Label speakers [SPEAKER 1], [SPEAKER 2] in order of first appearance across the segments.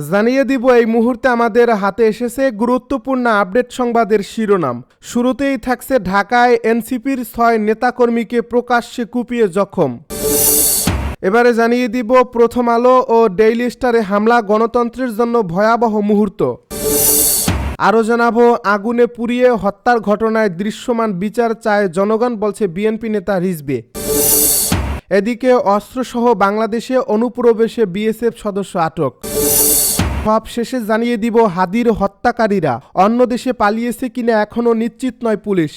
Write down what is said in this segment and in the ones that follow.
[SPEAKER 1] জানিয়ে দিব এই মুহূর্তে আমাদের হাতে এসেছে গুরুত্বপূর্ণ আপডেট সংবাদের শিরোনাম। শুরুতেই থাকছে ঢাকায় এনসিপির 6 নেতাকর্মীকে প্রকাশ্যে কুপিয়ে জখম। এবারে জানিয়ে দিব প্রথম আলো ও ডেইলি স্টারে হামলা গণতন্ত্রের জন্য ভয়াবহ মুহূর্ত। আরও জানাবো আগুনে পুড়িয়ে হত্যার ঘটনায় দৃশ্যমান বিচার চায় জনগণ, বলছে বিএনপি নেতা রিজভী। এদিকে অস্ত্রসহ বাংলাদেশে অনুপ্রবেশে বিএসএফ সদস্য আটক। সব শেষে জানিয়ে দিব হাদির হত্যাকারীরা অন্য দেশে পালিয়েছে কিনা এখনও নিশ্চিত নয় পুলিশ।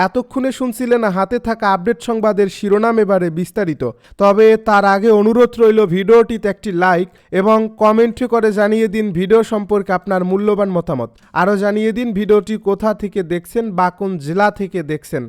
[SPEAKER 1] এতক্ষণে শুনছিলেন হাতে থাকা আপডেট সংবাদের শিরোনাম, এবারে বিস্তারিত। তবে তার আগে অনুরোধ রইল ভিডিওটিতে একটি লাইক এবং কমেন্টে করে জানিয়ে দিন ভিডিও সম্পর্কে আপনার মূল্যবান মতামত। আরও জানিয়ে দিন ভিডিওটি কোথা থেকে দেখছেন বা কোন জেলা থেকে দেখছেন।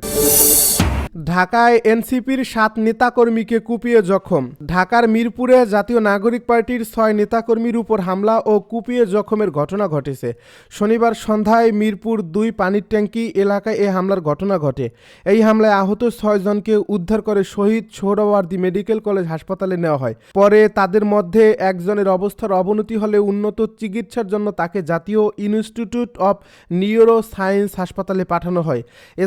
[SPEAKER 1] ঢাকায় এনসিপির 7 নেতাকর্মীকে কুপিয়ে জখম। ঢাকার মিরপুরে জাতীয় নাগরিক পার্টির 6 নেতাকর্মীর উপর হামলা ও কুপিয়ে জখমের ঘটনা ঘটেছে। শনিবার সন্ধ্যায় মিরপুর 2 পানির ট্যাঙ্কি এলাকায় এ হামলার ঘটনা ঘটে। এই হামলায় আহত 6 জনকে উদ্ধার করে শহীদ সোহরাওয়ার্দী মেডিকেল কলেজ হাসপাতালে নেওয়া হয়। পরে তাদের মধ্যে একজনের অবস্থার অবনতি হলে উন্নত চিকিৎসার জন্য তাকে জাতীয় ইনস্টিটিউট অব নিউরো সায়েন্স হাসপাতালে পাঠানো হয়।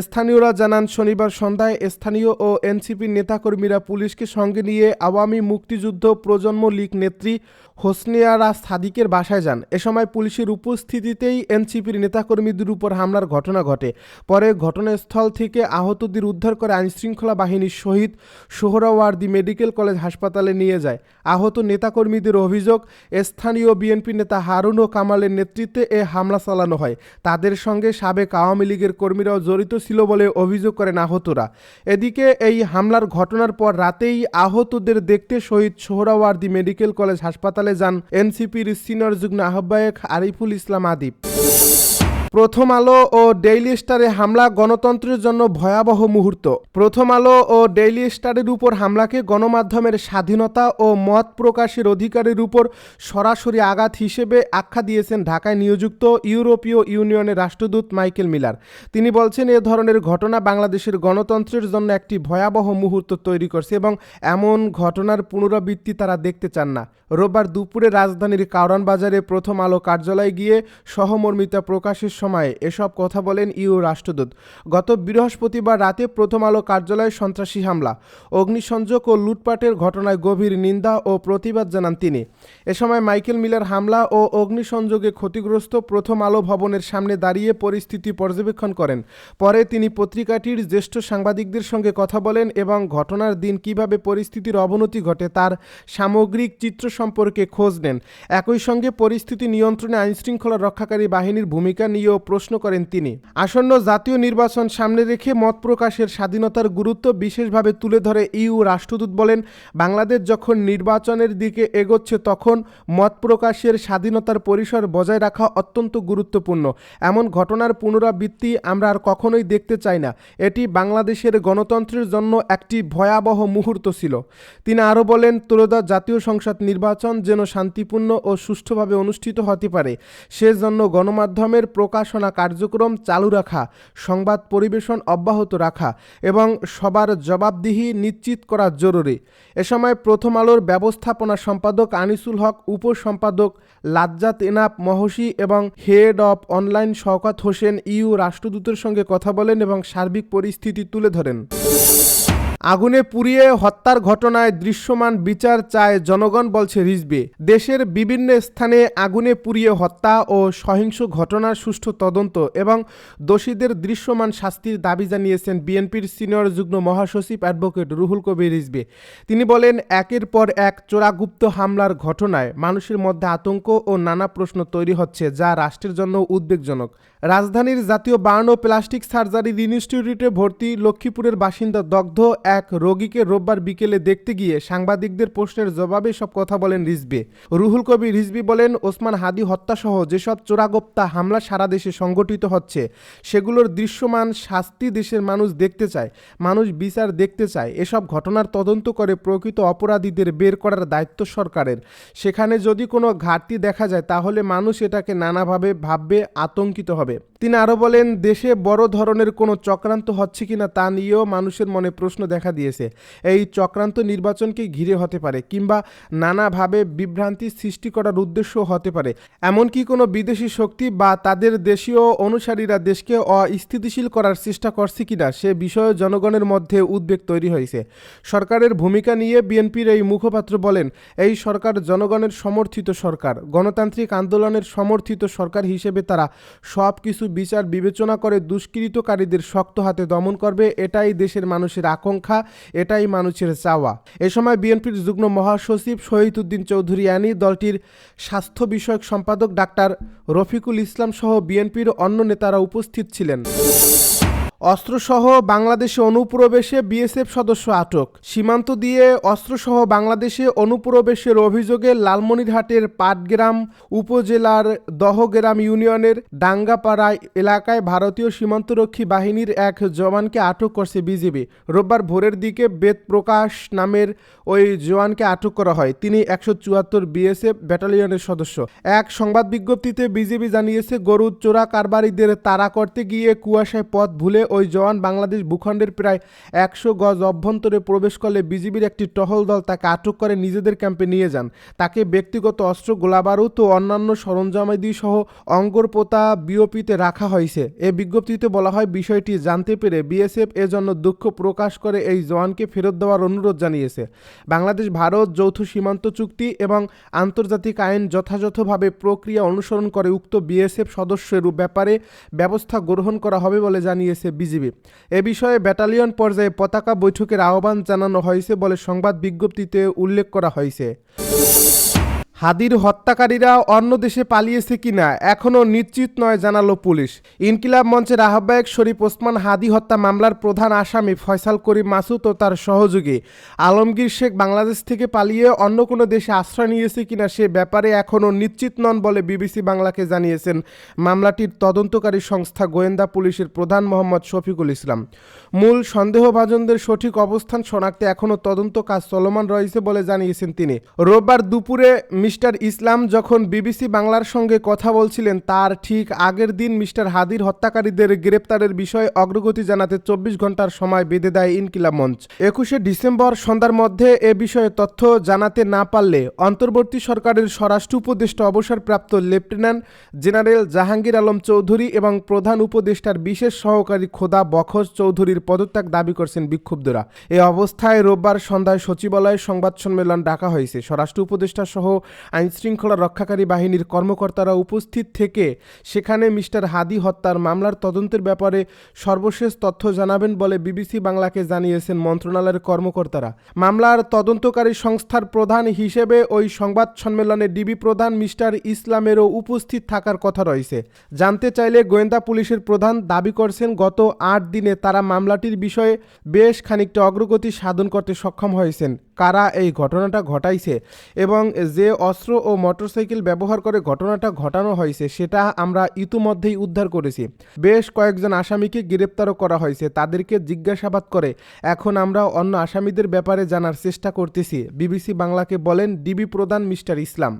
[SPEAKER 1] স্থানীয়রা জানান, শনিবার সন্ধ্যায় স্থানীয় ও এনসিপির নেতাকর্মীরা পুলিশকে সঙ্গে নিয়ে আওয়ামী মুক্তিযুদ্ধ প্রজন্ম লীগ নেত্রী হোসনিয়ারা সাদিকের বাসায় যান। এ সময় পুলিশের উপস্থিতিতেই এনসিপির নেতাকর্মীদের উপর হামলার ঘটনা ঘটে। পরে ঘটনাস্থল থেকে আহতদের উদ্ধার করে আইনশৃঙ্খলা বাহিনীর শহীদ সোহরাওয়ার্দী মেডিকেল কলেজ হাসপাতালে নিয়ে যায়। আহত নেতাকর্মীদের অভিযোগ, স্থানীয় বিএনপি নেতা হারুন ও কামালের নেতৃত্বে এ হামলা চালানো হয়। তাদের সঙ্গে সাবেক আওয়ামী লীগের কর্মীরাও জড়িত ছিল বলে অভিযোগ করেন আহতরা। এদিকে এই হামলার ঘটনার পর রাতেই আহতদের দেখতে শহীদ সোহরাওয়ার্দী মেডিকেল কলেজ হাসপাতালে যান এনসিপির সিনিয়র যুগ্ম আহ্বায়ক আরিফুল ইসলাম আদিব। প্রথম আলো ও ডেইলি স্টারে হামলা গণতন্ত্রের জন্য ভয়াবহ মুহূর্ত। প্রথম আলো ও ডেইলি স্টারের উপর হামলাকে গণমাধ্যমের স্বাধীনতা ও মত প্রকাশের অধিকারের উপর সরাসরি আঘাত হিসেবে আখ্যা দিয়েছেন ঢাকায় নিয়োজিত ইউরোপীয় ইউনিয়নের রাষ্ট্রদূত মাইকেল মিলার। তিনি বলছেন, এ ধরনের ঘটনা বাংলাদেশের গণতন্ত্রের জন্য একটি ভয়াবহ মুহূর্ত তৈরি করছে এবং এমন ঘটনার পুনরাবৃত্তি তারা দেখতে চান না। রোববার দুপুরে রাজধানীর কারওয়ান বাজারে প্রথম আলো কার্যালয়ে গিয়ে সহমর্মিতা প্রকাশের সময় এসব কথা বলেন ইউ রাষ্ট্রদূত। গত বৃহস্পতিবার রাতে প্রথম আলো কার্যালয়ে সন্ত্রাসী হামলা, অগ্নিসংযোগ ও লুটপাটের ঘটনায় গভীর নিন্দা ও প্রতিবাদ জানান তিনি। এ সময় মাইকেল মিলার হামলা ও অগ্নিসংযোগে ক্ষতিগ্রস্ত প্রথম আলো ভবনের সামনে দাঁড়িয়ে পরিস্থিতি পর্যবেক্ষণ করেন। পরে তিনি পত্রিকাটির জ্যেষ্ঠ সাংবাদিকদের সঙ্গে কথা বলেন এবং ঘটনার দিন কিভাবে পরিস্থিতির অবনতি ঘটে তার সামগ্রিক চিত্র সম্পর্কে খোঁজ নেন। একই সঙ্গে পরিস্থিতি নিয়ন্ত্রণে আইনশৃঙ্খলা রক্ষাকারী বাহিনীর ভূমিকা নিয়েও প্রশ্ন করেন তিনি। আসন্ন জাতীয় নির্বাচন সামনে রেখে মত প্রকাশের স্বাধীনতার গুরুত্ব বিশেষভাবে তুলে ধরে ইউ রাষ্ট্রদূত বলেন, বাংলাদেশ যখন নির্বাচনের দিকে এগোচ্ছে তখন মত প্রকাশের স্বাধীনতার পরিসর বজায় রাখা অত্যন্ত গুরুত্বপূর্ণ। এমন ঘটনার পুনরাবৃত্তি আমরা আর কখনোই দেখতে চাই না। এটি বাংলাদেশের গণতন্ত্রের জন্য একটি ভয়াবহ মুহূর্ত ছিল। তিনি আরও বলেন, ত্রয়োদশ জাতীয় সংসদ নির্বাচন যেন শান্তিপূর্ণ ও সুষ্ঠুভাবে অনুষ্ঠিত হতে পারে সেজন্য গণমাধ্যমের প্রকাশনা কার্যক্রম চালু রাখা, সংবাদ পরিবেশন অব্যাহত রাখা এবং সবার জবাবদিহি নিশ্চিত করা জরুরি। এ সময় প্রথম আলোর ব্যবস্থাপনা সম্পাদক আনিসুল হক, উপসম্পাদক লাজ্জাত এনাপ মহসী এবং head of online Shawkat Hossain ইউ রাষ্ট্রদূতের সঙ্গে কথা বলেন এবং সার্বিক পরিস্থিতি তুলে ধরেন। আগুনে পুড়িয়ে হত্যার ঘটনায় দৃশ্যমান বিচার চায় জনগণ, বলছে রিজভী। দেশের বিভিন্ন স্থানে আগুনে পুড়িয়ে হত্যা ও সহিংস ঘটনার সুষ্ঠু তদন্ত এবং দোষীদের দৃশ্যমান শাস্তির দাবি জানিয়েছেন বিএনপির সিনিয়র যুগ্ম মহাসচিব অ্যাডভোকেট রুহুল কবির রিজভী। তিনি বলেন, একের পর এক চোরাগুপ্ত হামলার ঘটনায় মানুষের মধ্যে আতঙ্ক ও নানা প্রশ্ন তৈরি হচ্ছে, যা রাষ্ট্রের জন্য উদ্বেগজনক। রাজধানীর জাতীয় বার্ন ও প্লাস্টিক সার্জারি ইনস্টিটিউটে ভর্তি লক্ষ্মীপুরের বাসিন্দা দগ্ধ এক রোগীকে রোববার বিকেলে দেখতে গিয়ে সাংবাদিকদের প্রশ্নের জবাবে সব কথা বলেন রিজভী। রুহুল কবির রিজভী বলেন, ওসমান হাদি হত্যাসহ যেসব চোরাগোপ্তা হামলা সারা দেশে সংগঠিত হচ্ছে সেগুলোর দৃশ্যমান শাস্তি দেশের মানুষ দেখতে চায়, মানুষ বিচার দেখতে চায়। এসব ঘটনার তদন্ত করে প্রকৃত অপরাধীদের বের করার দায়িত্ব সরকারের। সেখানে যদি কোনো ঘাটতি দেখা যায় তাহলে মানুষ এটাকে নানাভাবে ভাববে, আতঙ্কিত হবে। হবে। তিনি আরও বলেন, দেশে বড় ধরনের কোনো চক্রান্ত হচ্ছে কিনা তা নিয়েও মানুষের মনে প্রশ্ন দেখা দিয়েছে। এই চক্রান্ত নির্বাচনকে ঘিরে হতে পারে কিংবা নানাভাবে বিভ্রান্তি সৃষ্টি করার উদ্দেশ্য হতে পারে। এমনকি কোনো বিদেশি শক্তি বা তাদের দেশীয় অনুসারীরা দেশকে অস্থিতিশীল করার চেষ্টা করছে কিনা সে বিষয়ে জনগণের মধ্যে উদ্বেগ তৈরি হয়েছে। সরকারের ভূমিকা নিয়ে বিএনপির এই মুখপাত্র বলেন, এই সরকার জনগণের সমর্থিত সরকার, গণতান্ত্রিক আন্দোলনের সমর্থিত সরকার হিসেবে তারা সব কিছু বিচার বিবেচনা করে দুষ্কৃতকারীদের শক্ত হাতে দমন করবে। এটাই দেশের মানুষের আকাঙ্ক্ষা, এটাই মানুষের চাওয়া। এ সময় বিএনপির যুগ্ম মহাসচিব শহীদউদ্দিন চৌধুরী আনি, দলটির স্বাস্থ্য বিষয়ক সম্পাদক ডাক্তার রফিকুল ইসলাম সহ বিএনপির অন্য নেতারা উপস্থিত ছিলেন। অস্ত্রসহ বাংলাদেশে অনুপ্রবেশে বিএসএফ সদস্য আটক। সীমান্ত দিয়ে অস্ত্রসহ বাংলাদেশে অনুপ্রবেশের অভিযোগে লালমনিরহাটের পাটগ্রাম উপজেলার দহগ্রাম ইউনিয়নের ডাঙ্গাপাড়া এলাকায় ভারতীয় সীমান্তরক্ষী বাহিনীর এক জওয়ানকে আটক করছে বিজিবি। রোববার ভোরের দিকে বেদ প্রকাশ নামের ওই জওয়ানকে আটক করা হয়। তিনি 174 বিএসএফ ব্যাটালিয়নের সদস্য। এক সংবাদ বিজ্ঞপ্তিতে বিজিবি জানিয়েছে, গরু চোরা কারবারিদের তাড়া করতে গিয়ে কুয়াশায় পথ ভুলে ওই জওয়ান বাংলাদেশ ভূখণ্ডের প্রায় 100 গজ অভ্যন্তরে প্রবেশ করলে বিজিবির একটি টহল দল তাকে আটক করে নিজেদের ক্যাম্পে নিয়ে যান। তাকে ব্যক্তিগত অস্ত্র, গোলাবারুদ ও অন্যান্য সরঞ্জামাদি সহ অঙ্গরপোতা বিওপিতে রাখা হয়েছে। এ বিজ্ঞপ্তিতে বলা হয়, বিষয়টি জানতে পেরে বিএসএফ এজন্য দুঃখ প্রকাশ করে এই জওয়ানকে ফেরত দেওয়ার অনুরোধ জানিয়েছে। বাংলাদেশ ভারত যৌথ সীমান্ত চুক্তি এবং আন্তর্জাতিক আইন যথাযথভাবে প্রক্রিয়া অনুসরণ করে উক্ত বিএসএফ সদস্যের ব্যাপারে ব্যবস্থা গ্রহণ করা হবে বলে জানিয়েছে বিজিবি। এ বিষয়ে ব্যাটালিয়ন পর্যায়ে পতাকা বৈঠকের আহ্বান জানানো হয়েছে বলে সংবাদ বিজ্ঞপ্তিতে উল্লেখ করা হয়েছে। হাদির হত্যাকারীরা অন্য দেশে পালিয়েছে কিনা এখনও নিশ্চিত নয় জানালো পুলিশ। ইনকিলাব মঞ্চের আহ্বায়ক শরীফ ওসমান হাদি হত্যা মামলার প্রধান আসামি ফয়সাল করিম মাসুদ ও তার সহযোগী আলমগীর শেখ বাংলাদেশ থেকে পালিয়ে অন্য কোনো দেশে আশ্রয় নিয়েছে কিনা সে ব্যাপারে এখনও নিশ্চিত নন বলে বিবিসি বাংলাকে জানিয়েছেন মামলাটির তদন্তকারী সংস্থা গোয়েন্দা পুলিশের প্রধান মোহাম্মদ শফিকুল ইসলাম। মূল সন্দেহভাজনদের সঠিক অবস্থান শনাক্তে এখনও তদন্ত কাজ চলমান রয়েছে বলে জানিয়েছেন তিনি। রোববার দুপুরে মিস্টার ইসলাম যখন বিবিসি বাংলার সঙ্গে কথা বলছিলেন, তার ঠিক আগের দিন মিস্টার হাদির হত্যাকারীদের গ্রেপ্তারের বিষয়ে অগ্রগতি জানাতে 24 ঘন্টার সময় বেঁধে দেয় ইনকিলাব মঞ্চ। 21শে ডিসেম্বর সন্ধ্যার মধ্যে এ বিষয়ে তথ্য জানাতে না পারলে অন্তর্বর্তী সরকারের স্বরাষ্ট্র উপদেষ্টা অবসরপ্রাপ্ত লেফটেন্যান্ট জেনারেল জাহাঙ্গীর আলম চৌধুরী এবং প্রধান উপদেষ্টার বিশেষ সহকারী খোদা বখশ চৌধুরীর পদত্যাগ দাবি করছেন বিক্ষুব্ধরা। এ অবস্থায় রোববার সন্ধ্যায় সচিবালয়ে সংবাদ সম্মেলন ডাকা হয়েছে। স্বরাষ্ট্র উপদেষ্টা সহ আইনশৃঙ্খলা রক্ষাকারী বাহিনীর কর্মকর্তারা উপস্থিত থেকে সেখানে মিস্টার হাদি হত্যার মামলার তদন্তের ব্যাপারে সর্বশেষ তথ্য জানাবেন বলে বিবিসি বাংলাকে জানিয়েছেন মন্ত্রণালয়ের কর্মকর্তারা। মামলার তদন্তকারী সংস্থার প্রধান হিসেবে ওই সংবাদ সম্মেলনে ডিবি প্রধান মিস্টার ইসলামেরও উপস্থিত থাকার কথা রয়েছে। জানতে চাইলে গোয়েন্দা পুলিশের প্রধান দাবি করছেন, গত 8 দিনে তারা মামলাটির বিষয়ে বেশ খানিকটা অগ্রগতি সাধন করতে সক্ষম হয়েছেন। কারা এই ঘটনাটা ঘটাইছে এবং যে অস্ত্র ও মোটরসাইকেল ব্যবহার করে ঘটনাটা ঘটানো হয়েছে সেটা আমরা ইতিমধ্যেই উদ্ধার করেছি। বেশ কয়েকজন আসামিকে গ্রেপ্তারও করা হয়েছে, তাদেরকে জিজ্ঞাসাবাদ করে এখন আমরা অন্য আসামিদের ব্যাপারে জানার চেষ্টা করতেছি, বিবিসি বাংলাকে বলেন ডিবি প্রধান মিস্টার ইসলাম।